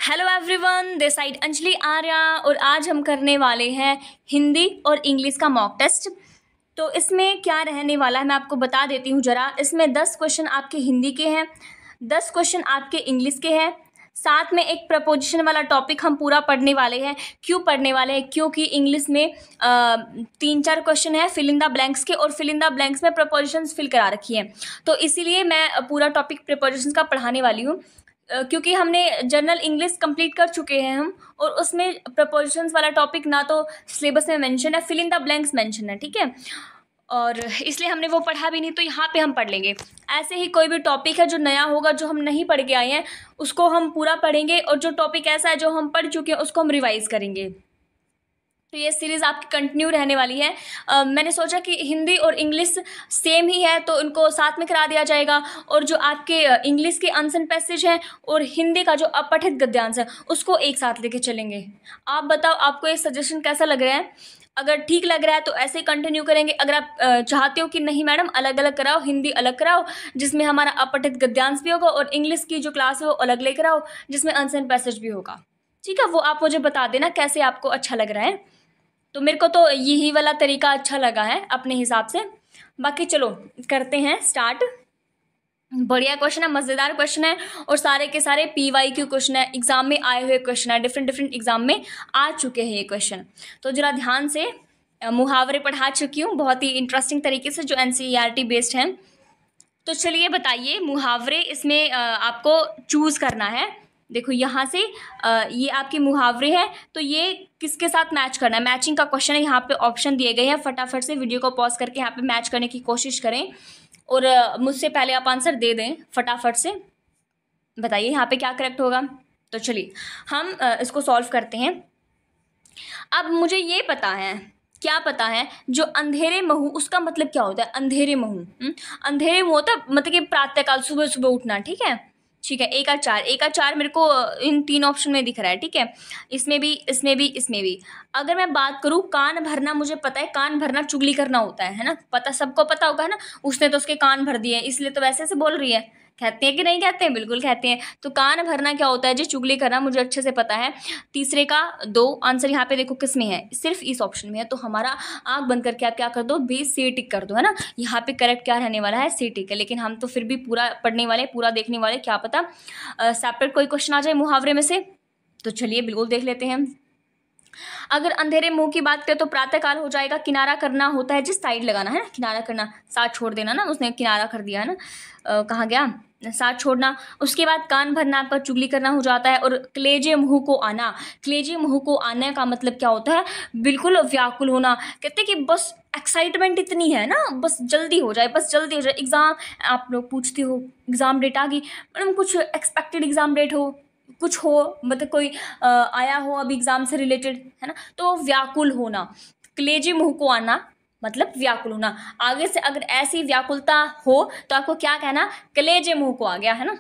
Hello everyone, this side Anjali Arya और आज हम करने वाले हैं हिंदी और इंग्लिश का मॉक टेस्ट। तो इसमें क्या रहने वाला है मैं आपको बता देती हूँ ज़रा। इसमें 10 क्वेश्चन आपके हिंदी के हैं, 10 क्वेश्चन आपके इंग्लिश के हैं, साथ में एक प्रपोजिशन वाला टॉपिक हम पूरा पढ़ने वाले हैं। क्यों पढ़ने वाले हैं? क्योंकि इंग्लिश में 3-4 क्वेश्चन है फिल इन द ब्लैंक्स के, और फिल इन द ब्लैंक्स में प्रपोजिशंस फिल करा रखी हैं। तो इसीलिए मैं पूरा टॉपिक प्रपोजिशंस का पढ़ाने वाली हूँ, क्योंकि हमने जनरल इंग्लिश कंप्लीट कर चुके हैं हम, और उसमें प्रपोजिशंस वाला टॉपिक ना तो सिलेबस में मेंशन है, fill in the blanks mention है, ठीक है। और इसलिए हमने वो पढ़ा भी नहीं, तो यहाँ पे हम पढ़ लेंगे। ऐसे ही कोई भी टॉपिक है जो नया होगा, जो हम नहीं पढ़ के आए हैं, उसको हम पूरा पढ़ेंगे, और जो टॉपिक ऐसा है जो हम पढ़ चुके हैं उसको हम रिवाइज करेंगे। तो ये सीरीज़ आपकी कंटिन्यू रहने वाली है। मैंने सोचा कि हिंदी और इंग्लिश सेम ही है तो इनको साथ में करा दिया जाएगा, और जो आपके इंग्लिश के अनसन पैसेज हैं और हिंदी का जो अपठित गद्यांश है उसको एक साथ लेके चलेंगे। आप बताओ, आपको ये सजेशन कैसा लग रहा है? अगर ठीक लग रहा है तो ऐसे ही कंटिन्यू करेंगे। अगर आप चाहते हो कि नहीं मैडम अलग अलग कराओ, हिंदी अलग कराओ जिसमें हमारा अपठित गद्यांश भी होगा, और इंग्लिश की जो क्लास है वो अलग लेकर आओ जिसमें अनसन पैसेज भी होगा, ठीक है, वो आप मुझे बता देना कैसे आपको अच्छा लग रहा है। तो मेरे को तो यही वाला तरीका अच्छा लगा है अपने हिसाब से। बाकी चलो करते हैं स्टार्ट। बढ़िया क्वेश्चन है, मज़ेदार क्वेश्चन है, और सारे के सारे PYQ क्वेश्चन है, एग्जाम में आए हुए क्वेश्चन है, डिफरेंट एग्जाम में आ चुके हैं ये क्वेश्चन। तो जरा ध्यान से मुहावरे पढ़ा चुकी हूँ बहुत ही इंटरेस्टिंग तरीके से, जो NCERT बेस्ड हैं। तो चलिए बताइए मुहावरे, इसमें आपको चूज़ करना है। देखो यहाँ से ये आपके मुहावरे हैं, तो ये किसके साथ मैच करना है, मैचिंग का क्वेश्चन है। यहाँ पे ऑप्शन दिए गए हैं, फटाफट से वीडियो को पॉज करके यहाँ पे मैच करने की कोशिश करें, और मुझसे पहले आप आंसर दे दें फटाफट से। बताइए यहाँ पे क्या करेक्ट होगा। तो चलिए हम इसको सॉल्व करते हैं। अब मुझे ये पता है, क्या पता है, जो अंधेरे महू, उसका मतलब क्या होता है? अंधेरे महू, अंधेरे महू होता है मतलब कि प्रातःकाल, सुबह सुबह उठना, ठीक है। ठीक है, 1 और 4, 1 और 4 मेरे को इन 3 ऑप्शन में दिख रहा है, ठीक है। इसमें भी, इसमें भी, इसमें भी। अगर मैं बात करूँ कान भरना, मुझे पता है कान भरना चुगली करना होता है ना, पता सबको पता होगा ना। उसने तो उसके कान भर दिए इसलिए तो वैसे से बोल रही है। कहते हैं कि नहीं कहते हैं? बिल्कुल कहते हैं। तो कान भरना क्या होता है जी? चुगली करना, मुझे अच्छे से पता है। तीसरे का 2 आंसर यहाँ पे देखो किस में है, सिर्फ इस ऑप्शन में है। तो हमारा आंख बंद करके आप क्या कर दो, भी C टिक कर दो, है ना। यहाँ पे करेक्ट क्या रहने वाला है? C टिक है। लेकिन हम तो फिर भी पूरा पढ़ने वाले, पूरा देखने वाले, क्या पता सेपरेट कोई क्वेश्चन आ जाए मुहावरे में से। तो चलिए बिल्कुल देख लेते हैं। अगर अंधेरे मुंह की बात करें तो प्रातःकाल हो जाएगा। किनारा करना होता है जिस साइड लगाना है ना, किनारा करना, साथ छोड़ देना ना, उसने किनारा कर दिया है ना। कहाँ गया? साथ छोड़ना। उसके बाद कान भरना आपका चुगली करना हो जाता है। और कलेजे मुंह को आना, कलेजे मुंह को आने का मतलब क्या होता है? बिल्कुल व्याकुल होना। कहते हैं कि बस एक्साइटमेंट इतनी है ना, बस जल्दी हो जाए, बस जल्दी हो जाए। एग्ज़ाम, आप लोग पूछते हो एग्ज़ाम डेट आ गई मैडम, कुछ एक्सपेक्टेड एग्ज़ाम डेट हो, कुछ हो, मतलब कोई आया हो अभी एग्ज़ाम से रिलेटेड, है ना। तो व्याकुल होना, कलेजे मुंह को आना मतलब व्याकुल होना। आगे से अगर ऐसी व्याकुलता हो तो आपको क्या कहना? कलेजे मुंह को आ गया, है ना।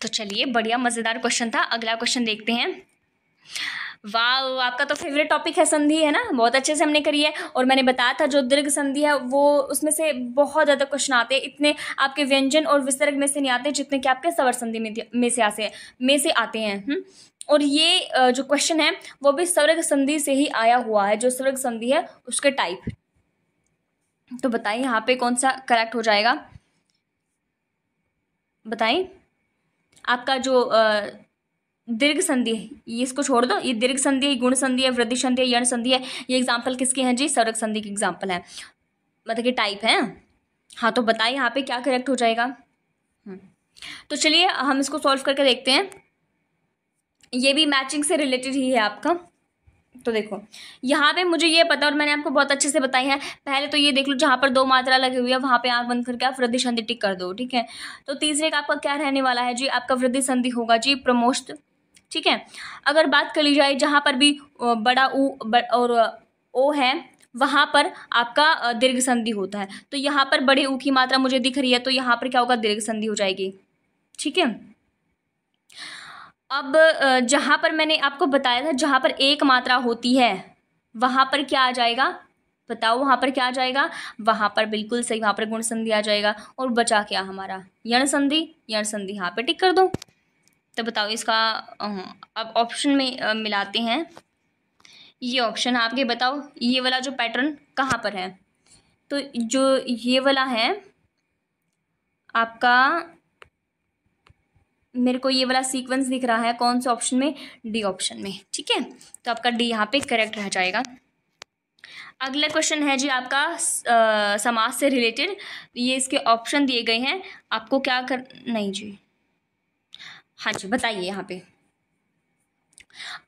तो चलिए बढ़िया मज़ेदार क्वेश्चन था। अगला क्वेश्चन देखते हैं। वाह, आपका तो फेवरेट टॉपिक है संधि, है ना। बहुत अच्छे से हमने करी है, और मैंने बताया था जो दीर्घ संधि है वो उसमें से बहुत ज़्यादा क्वेश्चन आते हैं। इतने आपके व्यंजन और विसर्ग में से नहीं आते जितने कि आपके स्वर संधि में से आते हैं। और ये जो क्वेश्चन है वो भी स्वर्ग संधि से ही आया हुआ है, जो स्वर्ग संधि है उसके टाइप। तो बताइए यहाँ पे कौन सा करेक्ट हो जाएगा? बताइए आपका जो दीर्घ संधि है, ये इसको छोड़ दो, ये दीर्घ संधि है, गुण संधि है, वृद्धि संधि है, यण संधि है। ये एग्जाम्पल किसके हैं जी? स्वर्ग संधि के एग्जाम्पल है, मतलब कि टाइप है। हाँ, तो बताइए यहाँ पे क्या करेक्ट हो जाएगा। तो चलिए हम इसको सॉल्व करके देखते हैं। ये भी मैचिंग से रिलेटेड ही है आपका। तो देखो यहाँ पे मुझे ये पता, और मैंने आपको बहुत अच्छे से बताई है। पहले तो ये देख लो, जहाँ पर 2 मात्रा लगी हुई है वहाँ पे आंख बंद करके आप वृद्धि संधि टिक कर दो, ठीक है। तो तीसरे का आपका क्या रहने वाला है जी? आपका वृद्धि संधि होगा जी प्रमोष्ट, ठीक है। अगर बात कर ली जाए जहाँ पर भी बड़ा ऊ और ओ है वहाँ पर आपका दीर्घ संधि होता है। तो यहाँ पर बड़े ऊ की मात्रा मुझे दिख रही है, तो यहाँ पर क्या होगा? दीर्घ संधि हो जाएगी, ठीक है। अब जहाँ पर मैंने आपको बताया था जहाँ पर एक मात्रा होती है वहाँ पर क्या आ जाएगा? बताओ वहाँ पर क्या आ जाएगा? वहाँ पर बिल्कुल सही, वहाँ पर गुण संधि आ जाएगा। और बचा क्या हमारा? यण संधि, यण संधि यहाँ पे टिक कर दो। तो बताओ इसका अब ऑप्शन में मिलाते हैं। ये ऑप्शन आपके बताओ ये वाला जो पैटर्न कहाँ पर है। तो जो ये वाला है आपका, मेरे को ये वाला सीक्वेंस दिख रहा है कौन से ऑप्शन में, डी ऑप्शन में। ठीक है, तो आपका डी यहाँ पे करेक्ट रह जाएगा। अगला क्वेश्चन है जी आपका समास से रिलेटेड। ये इसके ऑप्शन दिए गए हैं, आपको क्या कर, नहीं जी, हाँ जी बताइए यहाँ पे।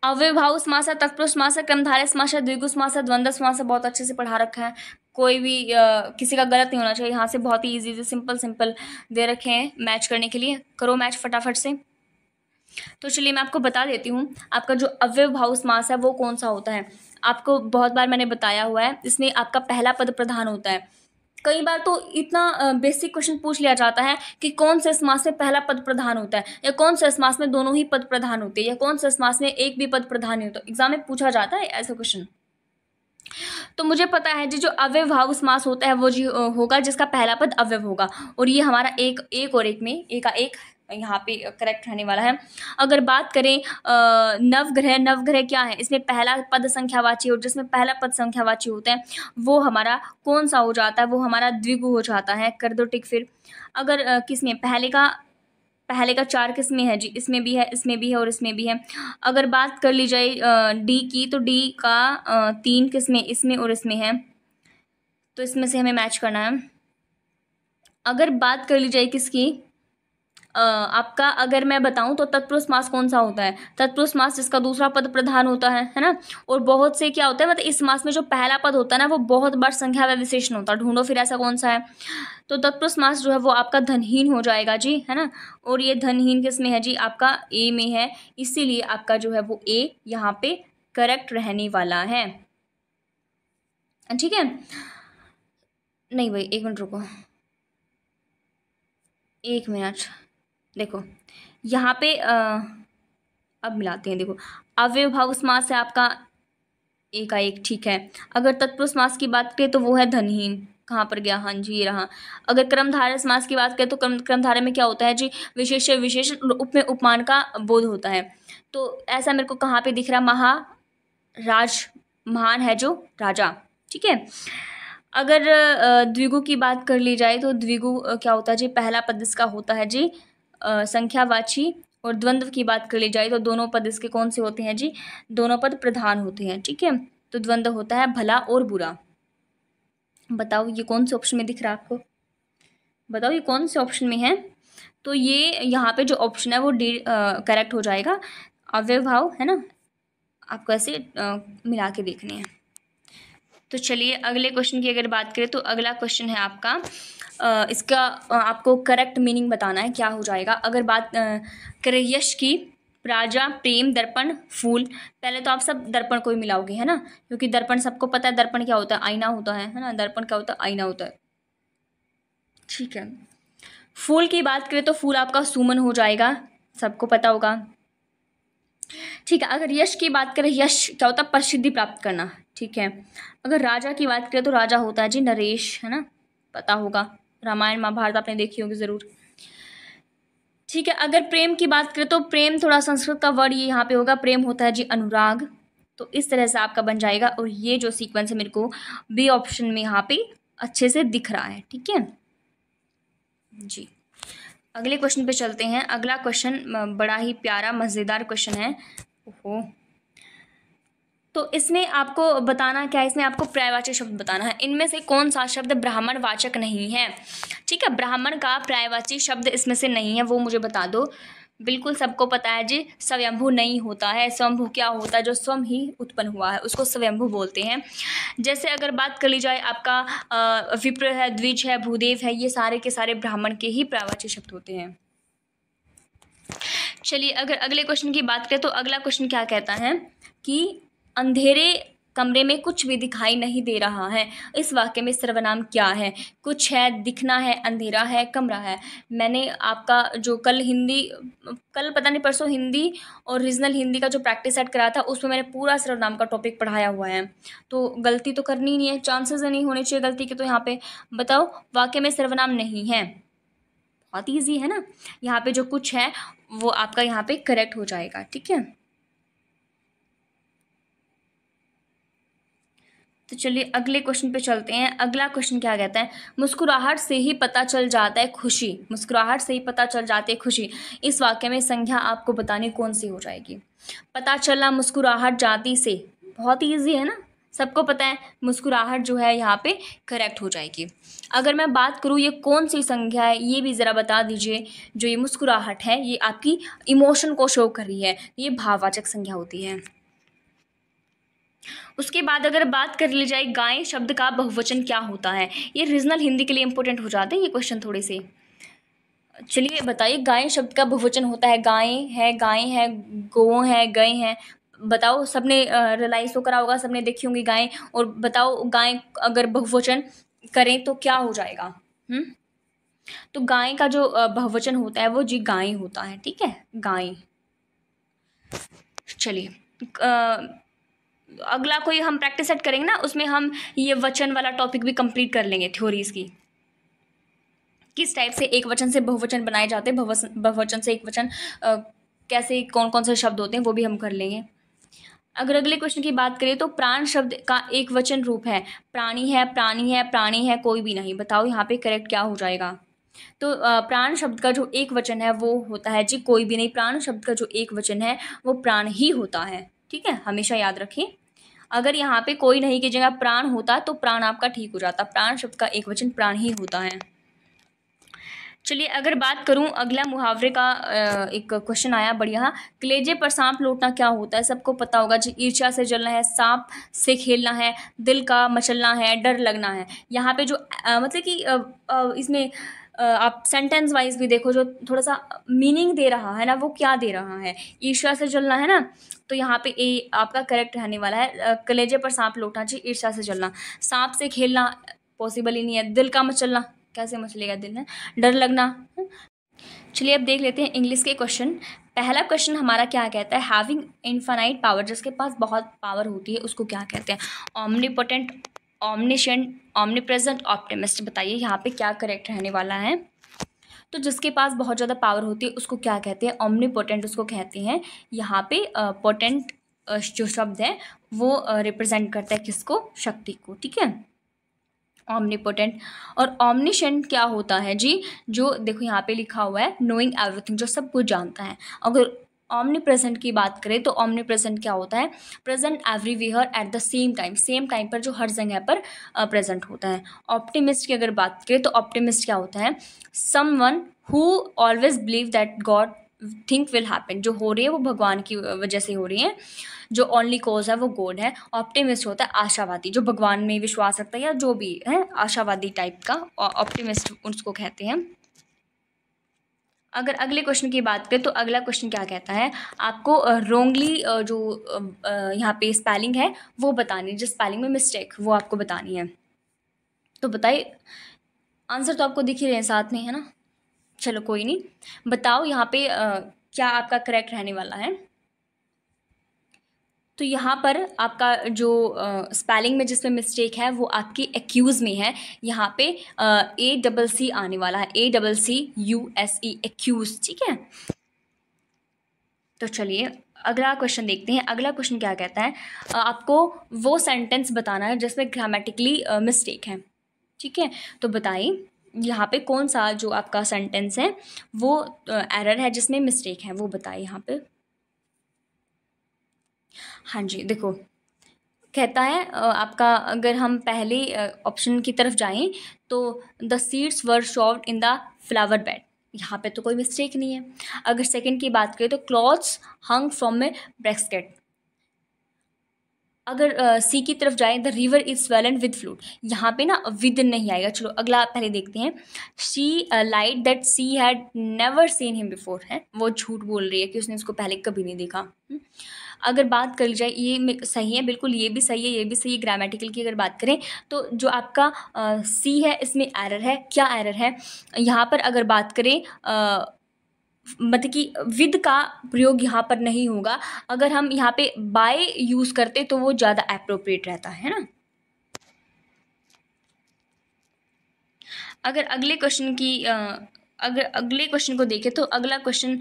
अव्ययभाव समास, तत्पुरुष समास, क्रमधारय समास, द्विगु समास, द्वंद्व समास। बहुत अच्छे से पढ़ा रखा है, कोई भी किसी का गलत नहीं होना चाहिए। यहाँ से बहुत ही इजी सिंपल सिंपल दे रखे हैं मैच करने के लिए, करो मैच फटाफट से। तो चलिए मैं आपको बता देती हूँ आपका जो अव्ययभाव समास है वो कौन सा होता है। आपको बहुत बार मैंने बताया हुआ है, इसमें आपका पहला पद प्रधान होता है। कई बार तो इतना बेसिक क्वेश्चन पूछ लिया जाता है कि कौन से समास में पहला पद प्रधान होता है, या कौन से समास में दोनों ही पद प्रधान होते हैं, या कौन से समास में एक भी पद प्रधान नहीं होता। एग्जाम में पूछा जाता है ऐसा क्वेश्चन। तो मुझे पता है जी जो अव्ययभाव समास होता है वो जी होगा जिसका पहला पद अव्यय होगा, और ये हमारा एक और एक में एक का एक यहाँ पे करेक्ट रहने वाला है। अगर बात करें नवग्रह, नवग्रह क्या है, इसमें पहला पद संख्यावाची, और जिसमें पहला पद संख्यावाची होता है वो हमारा कौन सा हो जाता है, वो हमारा द्विगु हो जाता है। कर दो टिक फिर। अगर किसमें पहले का 4 किस में है जी, इसमें भी है, इसमें भी है और इसमें भी है। अगर बात कर ली जाए डी की, तो डी का 3 किस में, इसमें और इसमें है, तो इसमें से हमें मैच करना है। अगर बात कर ली जाए किसकी आपका, अगर मैं बताऊं तो तत्पुरुष समास कौन सा होता है, तत्पुरुष समास जिसका दूसरा पद प्रधान होता है ना। और बहुत से क्या होता है, मतलब इस समास में जो पहला पद होता है ना वो बहुत बार संख्या व विशेषण होता है। ढूंढो फिर ऐसा कौन सा है। तो तत्पुरुष समास जो है वो आपका धनहीन हो जाएगा जी, है ना। और ये धनहीन किस में है जी, आपका ए में है, इसीलिए आपका जो है वो ए यहाँ पे करेक्ट रहने वाला है। ठीक है, नहीं भाई एक मिनट रुको, एक मिनट देखो यहाँ पे अब मिलाते हैं। देखो अव्ययभाव समास है आपका एक का एक, ठीक है। अगर तत्पुरुष समास की बात करें तो वो है धनहीन, कहाँ पर गया, हाँ जी ये रहा। अगर क्रमधारय समास की बात करें तो क्रमधारय में क्या होता है जी, विशेष्य विशेषण उप में उपमान का बोध होता है। तो ऐसा मेरे को कहाँ पे दिख रहा, महान है जो राजा, ठीक है। अगर द्विगु की बात कर ली जाए तो द्विगु क्या होता है जी, पहला पद इसका होता है जी संख्यावाची। और द्वंद्व की बात कर ली जाए तो दोनों पद इसके कौन से होते हैं जी, दोनों पद प्रधान होते हैं, ठीक है। तो द्वंद्व होता है भला और बुरा। बताओ ये कौन से ऑप्शन में दिख रहा है आपको, बताओ ये कौन से ऑप्शन में है। तो ये यहाँ पे जो ऑप्शन है वो डी करेक्ट हो जाएगा। अव्ययभाव है ना, आपको ऐसे मिला के देखने हैं। तो चलिए अगले क्वेश्चन की अगर बात करें तो अगला क्वेश्चन है आपका इसका आपको करेक्ट मीनिंग बताना है, क्या हो जाएगा। अगर बात करें यश की, राजा, प्रेम, दर्पण, फूल। पहले तो आप सब दर्पण को ही मिलाओगे, है ना, क्योंकि दर्पण सबको पता है, दर्पण क्या होता है, आईना होता है ना। दर्पण क्या होता है, आईना होता है, ठीक है। फूल की बात करें तो फूल आपका सुमन हो जाएगा, सबको पता होगा, ठीक है। अगर यश की बात करें, यश क्या होता है, प्रसिद्धि प्राप्त करना, ठीक है। अगर राजा की बात करें तो राजा होता है जी नरेश, है ना, पता होगा, रामायण महाभारत आपने देखी होगी ज़रूर, ठीक है। अगर प्रेम की बात करें तो प्रेम थोड़ा संस्कृत का वर्ड ये यहाँ पे होगा, प्रेम होता है जी अनुराग। तो इस तरह से आपका बन जाएगा, और ये जो सीक्वेंस है मेरे को बी ऑप्शन में यहाँ पे अच्छे से दिख रहा है, ठीक है जी। अगले क्वेश्चन पे चलते हैं। अगला क्वेश्चन बड़ा ही प्यारा मज़ेदार क्वेश्चन है। ओहो, तो इसमें आपको बताना क्या है, इसमें आपको पर्यायवाची शब्द बताना है। इनमें से कौन सा शब्द ब्राह्मण वाचक नहीं है, ठीक है। ब्राह्मण का पर्यायवाची शब्द इसमें से नहीं है, वो मुझे बता दो। बिल्कुल सबको पता है जी, स्वयंभू नहीं होता है। स्वयंभू क्या होता है, जो स्वयं ही उत्पन्न हुआ है उसको स्वयंभू बोलते हैं। जैसे अगर बात कर ली जाए आपका विप्र है, द्विज है, भूदेव है, ये सारे के सारे ब्राह्मण के ही पर्यायवाची शब्द होते हैं। चलिए अगर अगले क्वेश्चन की बात करें तो अगला क्वेश्चन क्या कहता है कि अंधेरे कमरे में कुछ भी दिखाई नहीं दे रहा है, इस वाक्य में सर्वनाम क्या है। कुछ है, दिखना है, अंधेरा है, कमरा है। मैंने आपका जो कल पता नहीं परसों हिंदी और रीजनल हिंदी का जो प्रैक्टिस सेट करा था उसमें मैंने पूरा सर्वनाम का टॉपिक पढ़ाया हुआ है, तो गलती तो करनी नहीं है, चांसेस नहीं होने चाहिए गलती के। तो यहाँ पे बताओ वाक्य में सर्वनाम नहीं है, बहुत ईजी है ना। यहाँ पे जो कुछ है वो आपका यहाँ पे करेक्ट हो जाएगा, ठीक है। तो चलिए अगले क्वेश्चन पे चलते हैं। अगला क्वेश्चन क्या कहता है, मुस्कुराहट से ही पता चल जाता है खुशी, मुस्कुराहट से ही पता चल जाती है खुशी। इस वाक्य में संज्ञा आपको बतानी कौन सी हो जाएगी। पता चला मुस्कुराहट जाती से, बहुत ईजी है ना, सबको पता है, मुस्कुराहट जो है यहाँ पे करेक्ट हो जाएगी। अगर मैं बात करूँ ये कौन सी संज्ञा है, ये भी ज़रा बता दीजिए। जो ये मुस्कुराहट है ये आपकी इमोशन को शो कर रही है, ये भाववाचक संज्ञा होती है। उसके बाद अगर बात कर ली जाए गाय शब्द का बहुवचन क्या होता है, ये रीजनल हिंदी के लिए इंपॉर्टेंट हो जाते हैं ये क्वेश्चन थोड़े से। चलिए बताइए, गाय शब्द का बहुवचन होता है, गाय है, गौ है, गए हैं। बताओ, सबने रियलाइज तो करा होगा, सबने देखी होंगी गाय। और बताओ गाय अगर बहुवचन करें तो क्या हो जाएगा। तो गाय का जो बहुवचन होता है वो जी गाय होता है, ठीक है, गाय। चलिए अगला कोई हम प्रैक्टिस सेट करेंगे ना, उसमें हम ये वचन वाला टॉपिक भी कंप्लीट कर लेंगे, थ्योरीज की, किस टाइप से एक वचन से बहुवचन बनाए जाते हैं, बहुवचन से एक वचन कैसे, कौन कौन से शब्द होते हैं, वो भी हम कर लेंगे। अगर अगले क्वेश्चन की बात करें तो प्राण शब्द का एक वचन रूप है, प्राणी है, प्राणी है, प्राणी है, कोई भी नहीं। बताओ यहाँ पे करेक्ट क्या हो जाएगा। तो प्राण शब्द का जो एक वचन है वो होता है जी कोई भी नहीं। प्राण शब्द का जो एक वचन है वो प्राण ही होता है, ठीक है, हमेशा याद रखें। अगर यहाँ पे कोई नहीं की जगह प्राण होता तो प्राण आपका ठीक हो जाता। प्राण शब्द का एक वचन प्राण ही होता है। चलिए अगर बात करूं अगला मुहावरे का, एक क्वेश्चन आया बढ़िया, कलेजे पर सांप लौटना क्या होता है, सबको पता होगा जी, ईर्ष्या से जलना है, सांप से खेलना है, दिल का मचलना है, डर लगना है। यहाँ पे जो मतलब कि इसमें आप सेंटेंस वाइज भी देखो, जो थोड़ा सा मीनिंग दे रहा है ना, वो क्या दे रहा है। ईर्ष्या से जलना है ना, तो यहाँ पे ए आपका करेक्ट रहने वाला है, कलेजे पर सांप लौटना चाहिए, ईर्ष्या से जलना। सांप से खेलना पॉसिबल ही नहीं है, दिल का मचलना, कैसे मचलेगा दिल है, डर लगना। चलिए अब देख लेते हैं इंग्लिश के क्वेश्चन। पहला क्वेश्चन हमारा क्या कहता है, हैविंग इनफाइनाइट पावर, जिसके पास बहुत पावर होती है उसको क्या कहते हैं। ऑमनीपोटेंट, ऑमनिशेंट, ऑमनीप्रेजेंट, ऑप्टिमिस्ट। बताइए यहाँ पे क्या करेक्ट रहने वाला है। तो जिसके पास बहुत ज़्यादा पावर होती है उसको क्या कहते हैं, ऑमनीपोटेंट उसको कहते हैं। यहाँ पे पोटेंट जो शब्द है वो रिप्रेजेंट करता है किसको, शक्ति को, ठीक है, ऑमनीपोटेंट। और ऑमनिशेंट क्या होता है जी, जो देखो यहाँ पे लिखा हुआ है नोइंग एवरीथिंग, जो सब कुछ जानता है। अगर ऑमनी प्रेजेंट की बात करें तो ऑमनी प्रेजेंट क्या होता है, present everywhere at the same time, same time पर जो हर जगह पर प्रेजेंट होता है। ऑप्टिमिस्ट की अगर बात करें तो ऑप्टिमिस्ट क्या होता है, someone who always believe that God think will happen, जो हो रही है वो भगवान की वजह से हो रही है, जो ओनली कॉज है वो गॉड है। ऑप्टिमिस्ट होता है आशावादी, जो भगवान में विश्वास रखता है या जो भी है आशावादी टाइप का, ऑप्टिमिस्ट उसको कहते हैं। अगर अगले क्वेश्चन की बात करें तो अगला क्वेश्चन क्या कहता है, आपको रोंगली जो यहाँ पे स्पेलिंग है वो बतानी है, जिस स्पेलिंग में मिस्टेक वो आपको बतानी है। तो बताइए, आंसर तो आपको दिख ही रहे हैं साथ में, है ना। चलो कोई नहीं, बताओ यहाँ पे क्या आपका करेक्ट रहने वाला है। तो यहाँ पर आपका जो स्पेलिंग में जिसमें मिस्टेक है वो आपकी एक्यूज़ में है। यहाँ पे ACC आने वाला है, ACCUSE, एक्यूज़, ठीक है। तो चलिए अगला क्वेश्चन देखते हैं। अगला क्वेश्चन क्या कहता है, आपको वो सेंटेंस बताना है जिसमें ग्रामेटिकली मिस्टेक है, ठीक है। तो बताइए यहाँ पे कौन सा जो आपका सेंटेंस है वो एरर है, जिसमें मिस्टेक है, वो बताइए यहाँ पे। हाँ जी, देखो कहता है आपका, अगर हम पहले ऑप्शन की तरफ जाएं तो the seeds were showed in the flower bed, यहाँ पे तो कोई मिस्टेक नहीं है। अगर सेकंड की बात करें तो क्लॉथ्स हंग फ्रॉम ए ब्रेस्केट। अगर सी की तरफ जाए, the river is swollen with fluid, यहाँ पे ना विद नहीं आएगा। चलो अगला पहले देखते हैं। She light that she had never seen him before, है वो झूठ बोल रही है कि उसने उसको पहले कभी नहीं देखा। अगर बात कर ली जाए, ये सही है बिल्कुल, ये भी सही है, ये भी सही है। ग्रामेटिकल की अगर बात करें तो जो आपका सी है इसमें एरर है। क्या एरर है यहाँ पर, अगर बात करें मतलब कि विद का प्रयोग यहाँ पर नहीं होगा। अगर हम यहाँ पे बाय यूज़ करते तो वो ज़्यादा एप्रोप्रिएट रहता है ना। अगर अगले क्वेश्चन की अगर अगले क्वेश्चन को देखें तो अगला क्वेश्चन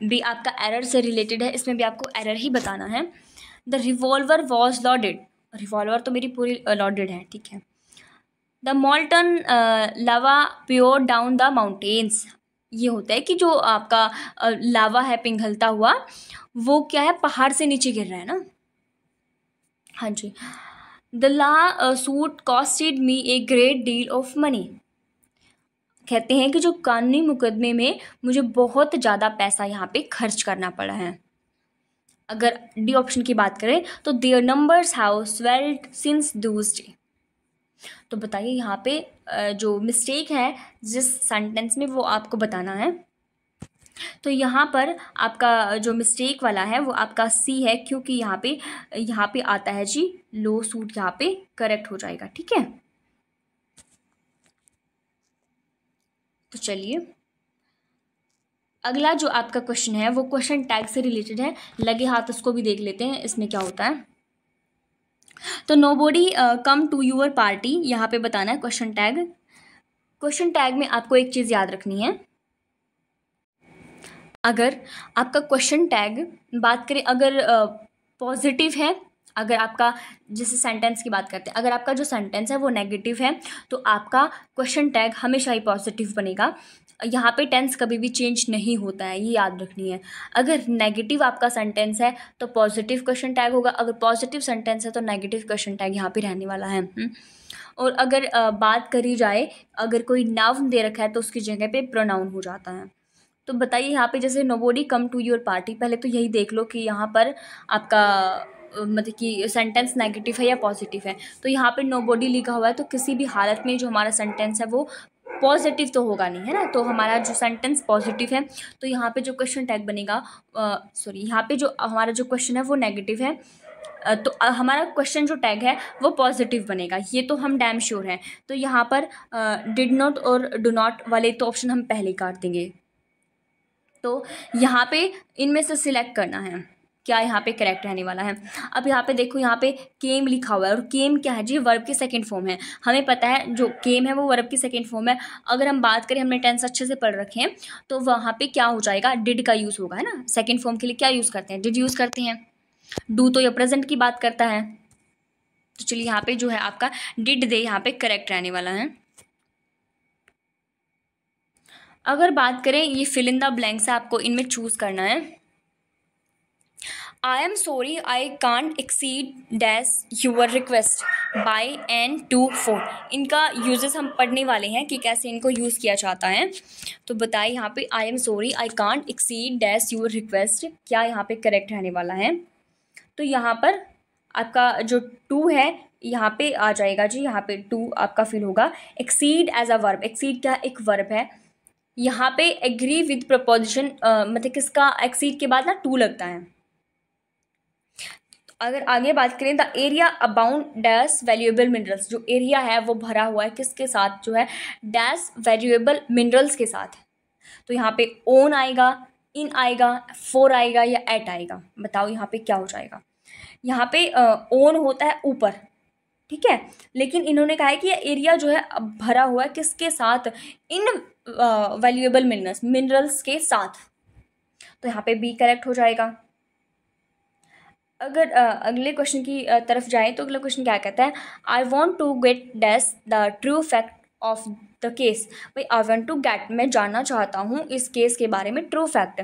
भी आपका एरर से रिलेटेड है, इसमें भी आपको एरर ही बताना है। The revolver was loaded, revolver तो मेरी पूरी लॉडेड है, ठीक है। The मॉल्टन lava pure down the mountains, ये होता है कि जो आपका लावा है पिघलता हुआ, वो क्या है, पहाड़ से नीचे गिर रहा है ना। हाँ जी। The lawsuit costed me a great deal of money, कहते हैं कि जो कानूनी मुकदमे में मुझे बहुत ज़्यादा पैसा यहाँ पे खर्च करना पड़ा है। अगर डी ऑप्शन की बात करें तो their numbers have swelled since those day, तो बताइए यहाँ पे जो मिस्टेक है जिस सेंटेंस में वो आपको बताना है। तो यहाँ पर आपका जो मिस्टेक वाला है वो आपका सी है, क्योंकि यहाँ पे आता है जी लो सूट, यहाँ पे करेक्ट हो जाएगा, ठीक है। तो चलिए अगला जो आपका क्वेश्चन है वो क्वेश्चन टैग से रिलेटेड है, लगे हाथ उसको भी देख लेते हैं इसमें क्या होता है। तो nobody come to your party, यहाँ पे बताना है क्वेश्चन टैग। क्वेश्चन टैग में आपको एक चीज़ याद रखनी है, अगर आपका क्वेश्चन टैग बात करें अगर पॉजिटिव है, अगर आपका जैसे सेंटेंस की बात करते हैं, अगर आपका जो सेंटेंस है वो नेगेटिव है तो आपका क्वेश्चन टैग हमेशा ही पॉजिटिव बनेगा। यहाँ पे टेंस कभी भी चेंज नहीं होता है, ये याद रखनी है। अगर नेगेटिव आपका सेंटेंस है तो पॉजिटिव क्वेश्चन टैग होगा, अगर पॉजिटिव सेंटेंस है तो नेगेटिव क्वेश्चन टैग यहाँ पे रहने वाला है। और अगर बात करी जाए, अगर कोई नाउन दे रखा है तो उसकी जगह पे प्रोनाउन हो जाता है। तो बताइए यहाँ पे जैसे nobody come to your party, पहले तो यही देख लो कि यहाँ पर आपका मतलब कि सेंटेंस नेगेटिव है या पॉजिटिव है। तो यहाँ पे नोबडी लिखा हुआ है तो किसी भी हालत में जो हमारा सेंटेंस है वो पॉजिटिव तो होगा नहीं, है ना। तो हमारा जो सेंटेंस पॉजिटिव है तो यहाँ पे जो क्वेश्चन टैग बनेगा, सॉरी यहाँ पे जो हमारा जो क्वेश्चन है वो नेगेटिव है, तो हमारा क्वेश्चन जो टैग है वो पॉजिटिव बनेगा, ये तो हम डैम श्योर हैं। तो यहाँ पर डिड नॉट और डू नॉट वाले तो ऑप्शन हम पहले काट देंगे। तो यहाँ पे इनमें से सिलेक्ट करना है क्या यहाँ पे करेक्ट रहने वाला है। अब यहाँ पे देखो, यहाँ पे केम लिखा हुआ है और केम क्या है जी, वर्ब की सेकंड फॉर्म है। हमें पता है जो केम है वो वर्ब की सेकंड फॉर्म है। अगर हम बात करें, हमने टेंस अच्छे से पढ़ रखे हैं, तो वहाँ पे क्या हो जाएगा, डिड का यूज़ होगा, है ना। सेकेंड फॉर्म के लिए क्या यूज़ करते हैं, डिड यूज़ करते हैं। डू तो ये प्रेजेंट की बात करता है। तो चलिए यहाँ पे जो है आपका डिड दे यहाँ पे करेक्ट रहने वाला है। अगर बात करें ये फिल इन द ब्लैंक्स है, आपको इनमें चूज करना है। I am sorry I can't exceed dash your request by and to four, इनका यूजेस हम पढ़ने वाले हैं कि कैसे इनको यूज़ किया जाता है। तो बताइए यहाँ पे I am sorry I can't exceed dash your request, क्या यहाँ पे करेक्ट रहने वाला है। तो यहाँ पर आपका जो टू है यहाँ पे आ जाएगा जी, यहाँ पे टू आपका फिल होगा। Exceed as a verb, exceed क्या एक वर्ब है। यहाँ पे एग्री विद प्रपोजिशन, मतलब किसका एक्सीड के बाद ना टू लगता है। अगर आगे बात करें, the area abound dash valuable minerals, जो एरिया है वो भरा हुआ है किसके साथ, जो है डैश वैल्यूएबल मिनरल्स के साथ। तो यहाँ पे ओन आएगा, इन आएगा, फोर आएगा या एट आएगा, बताओ यहाँ पे क्या हो जाएगा। यहाँ पे ओन होता है ऊपर, ठीक है, लेकिन इन्होंने कहा है कि ये एरिया जो है भरा हुआ है किसके साथ, इन वैल्यूएबल मिनरल्स के साथ। तो यहाँ पे बी करेक्ट हो जाएगा। अगर अगले क्वेश्चन की तरफ जाएं तो अगला क्वेश्चन क्या कहता है, I want to get dash the true fact of the case. भाई आई वॉन्ट टू गेट, मैं जानना चाहता हूँ इस केस के बारे में ट्रू फैक्ट।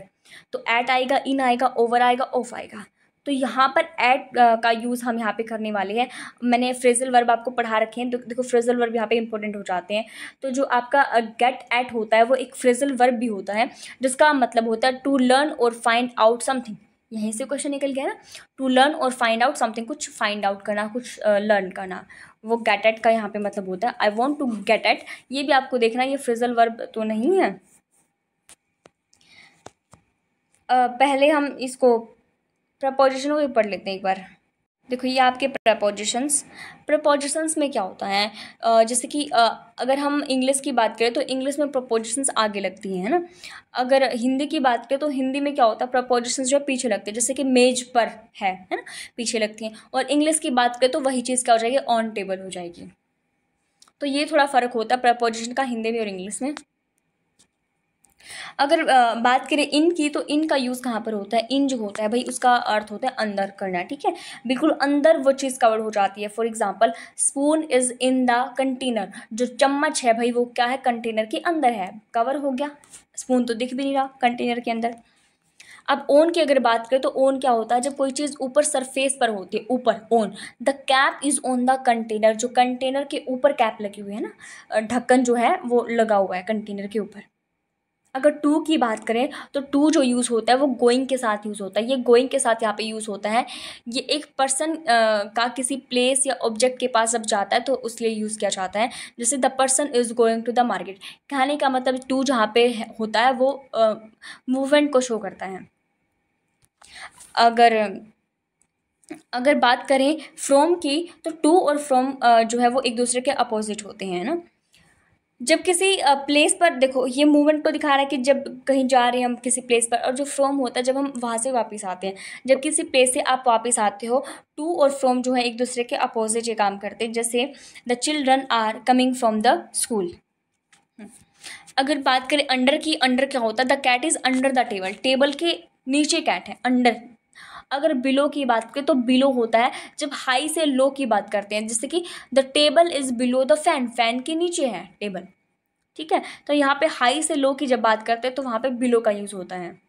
तो एट आएगा, इन आएगा, ओवर आएगा, ऑफ आएगा। तो यहाँ पर एट का यूज़ हम यहाँ पे करने वाले हैं। मैंने फ्रेजल वर्ब आपको पढ़ा रखे हैं, तो देखो फ्रेजल वर्ब यहाँ पे इंपॉर्टेंट हो जाते हैं। तो जो आपका गेट एट होता है वो एक फ्रेजल वर्ब भी होता है, जिसका मतलब होता है टू लर्न और फाइंड आउट समथिंग। यहीं से क्वेश्चन निकल गया ना, टू लर्न और फाइंड आउट समथिंग, कुछ फाइंड आउट करना, कुछ लर्न करना, वो गेट एट का यहाँ पे मतलब होता है। I want to get at, ये भी आपको देखना, ये फ्रेजल वर्ब तो नहीं है। पहले हम इसको प्रपोजिशन को भी पढ़ लेते हैं एक बार। देखो ये आपके प्रपोजिशंस में क्या होता है, जैसे कि अगर हम इंग्लिश की बात करें तो इंग्लिश में प्रपोजिशंस आगे लगती हैं, है ना। अगर हिंदी की बात करें तो हिंदी में क्या होता है, प्रपोजिशंस जो पीछे लगते हैं, जैसे कि मेज पर है ना, पीछे लगती हैं। और इंग्लिश की बात करें तो वही चीज़ क्या हो जाएगी, ऑन टेबल हो जाएगी। तो ये थोड़ा फ़र्क होता है प्रपोजिशन का हिंदी में और इंग्लिश में। अगर बात करें इन की, तो इन का यूज़ कहाँ पर होता है? इन जो होता है भाई उसका अर्थ होता है अंदर करना, ठीक है, बिल्कुल अंदर वो चीज़ कवर हो जाती है। For example spoon is in the container, जो चम्मच है भाई वो क्या है? कंटेनर के अंदर है, कवर हो गया। स्पून तो दिख भी नहीं रहा कंटेनर के अंदर। अब ओन की अगर बात करें तो ओन क्या होता है? जब कोई चीज़ ऊपर सरफेस पर होती है, ऊपर own. The cap is on the container, जो कंटेनर के ऊपर कैप लगी हुई है ना, ढक्कन जो है वो लगा हुआ है कंटेनर के ऊपर। अगर टू की बात करें तो टू जो यूज़ होता है वो गोइंग के साथ यूज़ होता है। ये गोइंग के साथ यहाँ पे यूज़ होता है। ये एक पर्सन का किसी प्लेस या ऑब्जेक्ट के पास जब जाता है तो उसलिए यूज़ किया जाता है। जैसे the person is going to the market, कहने का मतलब टू जहाँ पे होता है वो मूवमेंट को शो करता है। अगर अगर बात करें फ्रॉम की, तो टू और फ्रॉम जो है वो एक दूसरे के अपोजिट होते हैं ना। जब किसी प्लेस पर देखो, ये मूवमेंट तो दिखा रहा है कि जब कहीं जा रहे हैं हम किसी प्लेस पर, और जो फ्रॉम होता है जब हम वहाँ से वापस आते हैं। जब किसी प्लेस से आप वापस आते हो, टू और फ्रॉम जो है एक दूसरे के अपोजिट ये काम करते हैं। जैसे the children are coming from the school. अगर बात करें अंडर की, अंडर क्या होता है? The cat is under the table, table के नीचे कैट है, अंडर। अगर बिलो की बात करें तो बिलो होता है जब हाई से लो की बात करते हैं, जैसे कि the table is below the fan, fan के नीचे है टेबल, ठीक है। तो यहाँ पे हाई से लो की जब बात करते हैं तो वहाँ पे बिलो का यूज़ होता है।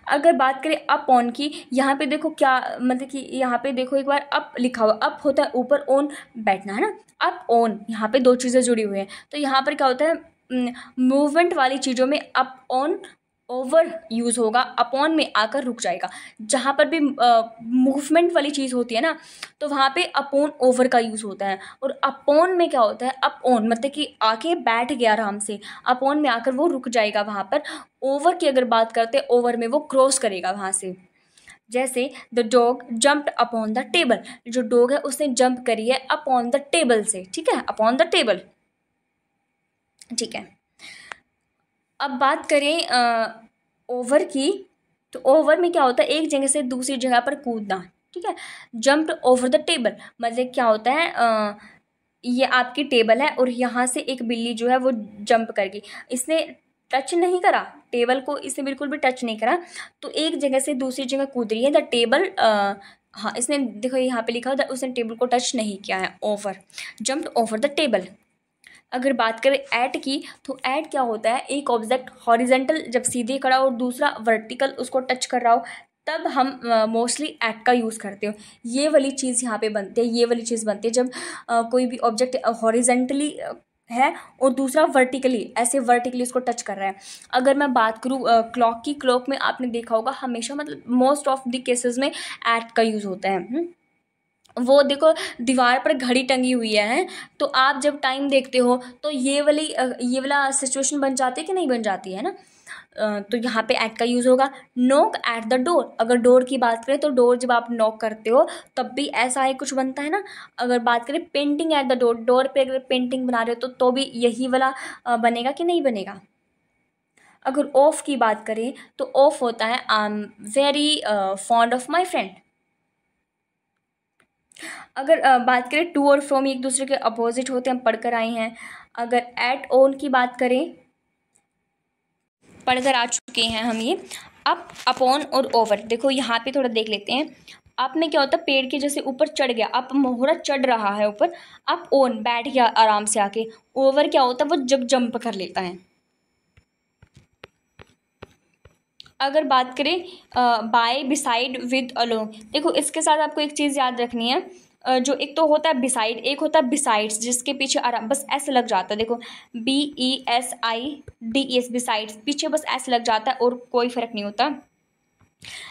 अगर बात करें अप ऑन की, यहाँ पे देखो क्या मतलब कि यहाँ पे देखो एक बार अप लिखा हुआ, अप होता है ऊपर, ऑन बैठना है ना, अप ऑन, यहाँ पे दो चीज़ें जुड़ी हुई हैं। तो यहाँ पर क्या होता है? मूवमेंट वाली चीज़ों में अप ऑन ओवर यूज़ होगा, अपॉन में आकर रुक जाएगा। जहाँ पर भी मूवमेंट वाली चीज़ होती है ना, तो वहाँ पे अपॉन ओवर का यूज़ होता है। और अपॉन में क्या होता है? अप ऑन मतलब कि आके बैठ गया आराम से, अपॉन में आकर वो रुक जाएगा वहाँ पर। ओवर की अगर बात करते हैं, ओवर में वो क्रॉस करेगा वहाँ से। जैसे the dog jumped upon the table, जो डॉग है उसने जंप करी है अपॉन द टेबल से, ठीक है, अपॉन द टेबल, ठीक है। अब बात करें ओवर की, तो ओवर में क्या होता है? एक जगह से दूसरी जगह पर कूदना, ठीक है। जंप्ड ओवर द टेबल मतलब क्या होता है? ये आपकी टेबल है और यहाँ से एक बिल्ली जो है वो जंप कर गई, इसने टच नहीं करा टेबल को, इसने बिल्कुल भी टच नहीं करा, तो एक जगह से दूसरी जगह कूद रही है। द टेबल हाँ, इसने देखो यहाँ पे लिखा हुआ उसने टेबल को टच नहीं किया है, over, jumped over the table. अगर बात करें एट की, तो एट क्या होता है? एक ऑब्जेक्ट हॉरिजेंटल जब सीधे खड़ा हो और दूसरा वर्टिकल उसको टच कर रहा हो, तब हम मोस्टली एट का यूज़ करते हो। ये वाली चीज़ यहाँ पे बनती है, ये वाली चीज़ बनती है जब कोई भी ऑब्जेक्ट हॉरिजेंटली है और दूसरा वर्टिकली, ऐसे वर्टिकली उसको टच कर रहा है। अगर मैं बात करूँ क्लॉक की, क्लॉक में आपने देखा होगा हमेशा, मतलब मोस्ट ऑफ द केसेस में एट का यूज़ होता है। वो देखो दीवार पर घड़ी टंगी हुई है, तो आप जब टाइम देखते हो तो ये वाला सिचुएशन बन जाती है कि नहीं बन जाती है ना। तो यहाँ पे एट का यूज़ होगा। नॉक एट द डोर, अगर डोर की बात करें तो डोर जब आप नॉक करते हो तब भी ऐसा ही कुछ बनता है ना। अगर बात करें painting at the door, door पे अगर पेंटिंग बना रहे हो तो भी यही वाला बनेगा कि नहीं बनेगा। अगर ऑफ की बात करें तो ऑफ होता है I am very fond of my friend. अगर बात करें टू और फ्रॉम एक दूसरे के अपोजिट होते हैं, हम पढ़कर आए हैं। अगर एट ऑन की बात करें, पढ़कर आ चुके हैं हम ये। अप, अपॉन और ओवर, देखो यहाँ पे थोड़ा देख लेते हैं। अप में क्या होता है? पेड़ के जैसे ऊपर चढ़ गया, अप मोहरा चढ़ रहा है ऊपर। अप ऑन बैठ गया आराम से आके। ओवर क्या होता है? वो जब जंप कर लेता है। अगर बात करें बाय, बिसाइड, विद, अलोंग, देखो इसके साथ आपको एक चीज़ याद रखनी है। जो एक तो होता है बिसाइड, एक होता है बिसाइड्स, जिसके पीछे आराम बस ऐसे लग जाता है। देखो BESIDES, बिसाइड्स, पीछे बस ऐसे लग जाता है और कोई फ़र्क नहीं होता।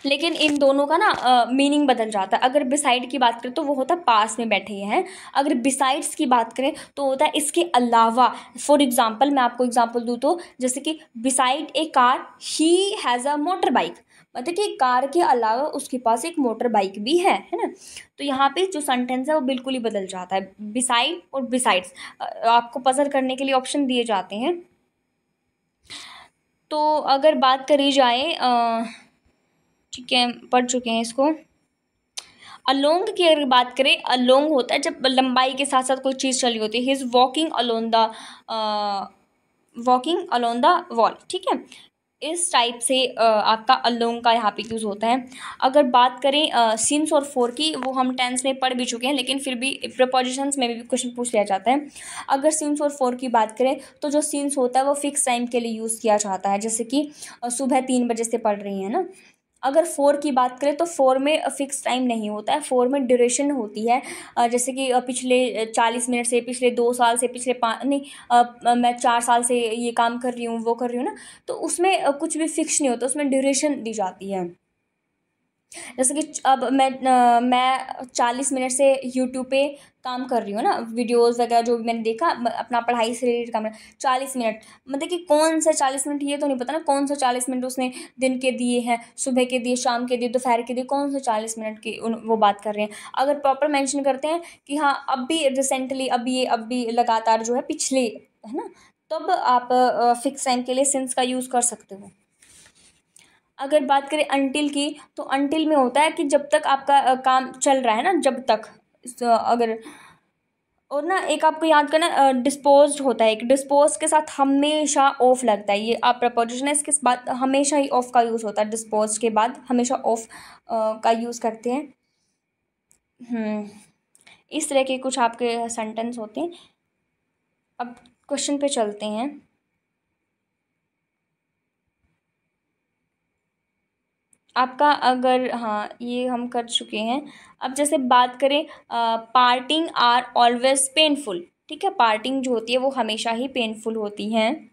लेकिन इन दोनों का ना मीनिंग बदल जाता है। अगर बिसाइड की बात करें तो वो होता है पास में बैठे हैं। अगर बिसाइड्स की बात करें तो होता है इसके अलावा। फॉर एग्जांपल मैं आपको एग्जांपल दूँ तो जैसे कि beside A car he has a motor bike, मतलब कि कार के अलावा उसके पास एक मोटर बाइक भी है ना। तो यहाँ पे जो सेंटेंस है वो बिल्कुल ही बदल जाता है। बिसाइड और बिसाइड्स आपको पजल करने के लिए ऑप्शन दिए जाते हैं। तो अगर बात करी जाए ठीक है, पढ़ चुके हैं इसको। अलोंग की अगर बात करें, अलोंग होता है जब लंबाई के साथ साथ कोई चीज़ चली होती है। He is walking along the walking along the wall, ठीक है। इस टाइप से आपका अलोंग का यहाँ पे यूज़ होता है। अगर बात करें सिंस और फॉर की, वो हम टेंस में पढ़ भी चुके हैं, लेकिन फिर भी प्रपोजिशंस में भी क्वेश्चन पूछ लिया जाता है। अगर सिंस और फॉर की बात करें तो जो सिंस होता है वो फिक्स टाइम के लिए यूज़ किया जाता है, जैसे कि सुबह 3 बजे से पढ़ रही हैं ना। अगर फोर की बात करें तो फोर में फिक्स टाइम नहीं होता है, फोर में ड्यूरेशन होती है। जैसे कि पिछले 40 मिनट से, पिछले 2 साल से, पिछले 5 नहीं, मैं 4 साल से ये काम कर रही हूँ, वो कर रही हूँ ना, तो उसमें कुछ भी फिक्स नहीं होता, उसमें ड्यूरेशन दी जाती है। जैसे कि अब मैं 40 मिनट से यूट्यूब पे काम कर रही हूँ ना, वीडियोस वगैरह जो भी मैंने देखा, अपना पढ़ाई से रिलेटेड काम है। 40 मिनट मतलब कि कौन सा 40 मिनट, ये तो नहीं पता ना कौन सा 40 मिनट उसने दिन के दिए हैं, सुबह के दिए, शाम के दिए, दोपहर के दिए, कौन सा 40 मिनट की वो बात कर रहे हैं। अगर प्रॉपर मेंशन करते हैं कि हाँ अब भी रिसेंटली, अब भी लगातार जो है पिछले, है ना, तब आप फिक्स टाइम के लिए सिंस का यूज़ कर सकते हो। अगर बात करें अंटिल की, तो अंटिल में होता है कि जब तक आपका काम चल रहा है ना, जब तक अगर, और ना एक आपको याद करना, डिस्पोज्ड होता है, एक डिस्पोज के साथ हमेशा ऑफ लगता है, ये आप प्रपोजिशन है, इसके बाद हमेशा ही ऑफ का यूज़ होता है, डिस्पोज के बाद हमेशा ऑफ का यूज़ करते हैं। इस तरह के कुछ आपके सेंटेंस होते हैं। अब क्वेश्चन पे चलते हैं। आपका अगर, हाँ ये हम कर चुके हैं। अब जैसे बात करें, पार्टिंग आर ऑलवेज पेनफुल, ठीक है, पार्टिंग जो होती है वो हमेशा ही पेनफुल होती हैं।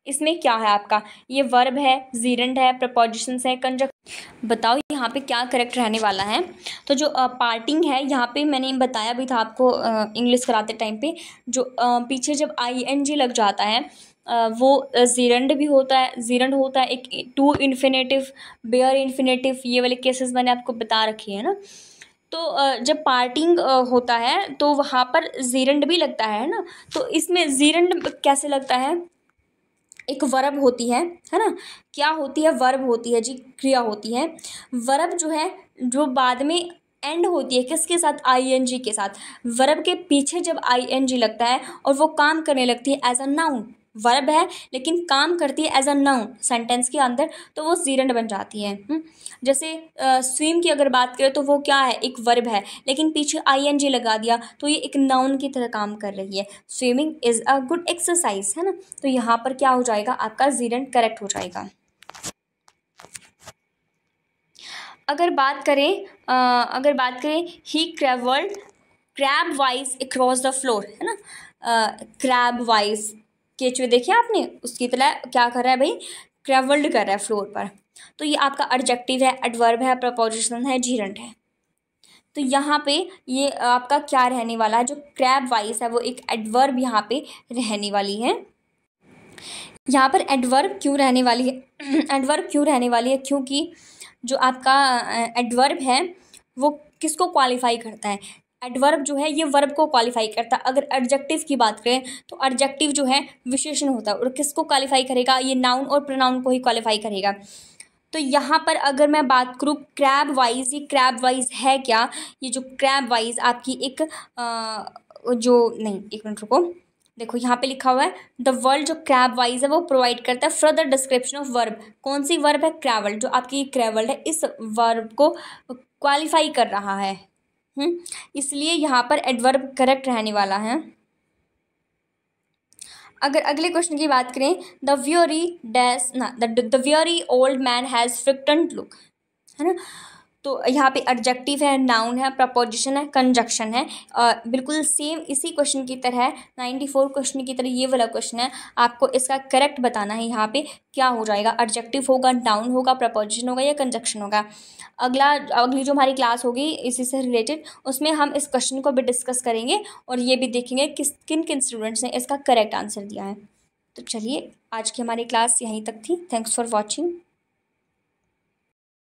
इसमें क्या है आपका, ये वर्ब है, जीरेंड है, प्रपोजिशंस है, कंजक्शन। बताओ यहाँ पे क्या करेक्ट रहने वाला है। तो जो पार्टिंग है, यहाँ पे मैंने बताया भी था आपको इंग्लिश कराते टाइम पे, जो पीछे जब ING लग जाता है, वो जीरेंड भी होता है, जीरेंड होता है, एक टू इन्फिनेटिव, बेयर इन्फिनेटिव, ये वाले केसेस मैंने आपको बता रखे हैं ना। तो जब पार्टिंग होता है तो वहाँ पर जीरेंड भी लगता है ना। तो इसमें जीरेंड कैसे लगता है, एक वर्ब होती है ना, क्या होती है, वर्ब होती है जी, क्रिया होती है। वर्ब जो है, जो बाद में एंड होती है किसके साथ, ING के साथ। वर्ब के पीछे जब ING लगता है और वो काम करने लगती है एज अ नाउन, वर्ब है लेकिन काम करती है एज अ नाउन सेंटेंस के अंदर, तो वो जीरेंड बन जाती है। जैसे स्विम की अगर बात करें तो वो क्या है, एक वर्ब है, लेकिन पीछे ING लगा दिया तो ये एक नाउन की तरह काम कर रही है। Swimming is a good exercise, है ना। तो यहाँ पर क्या हो जाएगा, आपका जीरेंड करेक्ट हो जाएगा। अगर बात करें he travelled crabwise across the floor, है ना, क्रैब वाइज, केचुए देखिए आपने, उसकी तरह क्या कर रहा है भाई, ट्रेवल्ड कर रहा है फ्लोर पर। तो ये आपका एडजेक्टिव है, एडवर्ब है, प्रपोजिशन है, जीरेंड है। तो यहाँ पे ये आपका क्या रहने वाला है, जो क्रैब वाइज है वो एक एडवर्ब यहाँ पे रहने वाली है। यहाँ पर एडवर्ब क्यों रहने वाली है, एडवर्ब क्यों रहने वाली है, क्योंकि जो आपका एडवर्ब है वो किसको क्वालिफाई करता है, एडवर्ब जो है ये वर्ब को क्वालिफाई करता है। अगर एडजेक्टिव की बात करें तो एडजेक्टिव जो है विशेषण होता है, और किसको क्वालिफाई करेगा, ये नाउन और प्रोनाउन को ही क्वालिफाई करेगा। तो यहाँ पर अगर मैं बात करूँ क्रैब वाइज, ये क्रैब वाइज है क्या, ये जो क्रैब वाइज आपकी एक जो नहीं, एक मिनट रुको, देखो यहाँ पे लिखा हुआ है द वर्ल्ड, जो क्रैब वाइज है वो प्रोवाइड करता है फर्दर डिस्क्रिप्शन ऑफ वर्ब। कौन सी वर्ब है, क्रैवल, जो आपकी क्रैवल्ड है इस वर्ब को क्वालिफाई कर रहा है। इसलिए यहाँ पर एडवर्ब करेक्ट रहने वाला है। अगर अगले क्वेश्चन की बात करें, the very old man has frequent look, है ना। तो यहाँ पे एडजेक्टिव है, नाउन है, प्रपोजिशन है, कंजक्शन है। बिल्कुल सेम इसी क्वेश्चन की तरह 94 क्वेश्चन की तरह ये वाला क्वेश्चन है, आपको इसका करेक्ट बताना है। यहाँ पे क्या हो जाएगा, एडजेक्टिव होगा, नाउन होगा, प्रपोजिशन होगा या कंजक्शन होगा। अगली जो हमारी क्लास होगी इसी से रिलेटेड, उसमें हम इस क्वेश्चन को भी डिस्कस करेंगे और ये भी देखेंगे किन किन स्टूडेंट्स ने इसका करेक्ट आंसर दिया है। तो चलिए, आज की हमारी क्लास यहीं तक थी। Thanks for watching.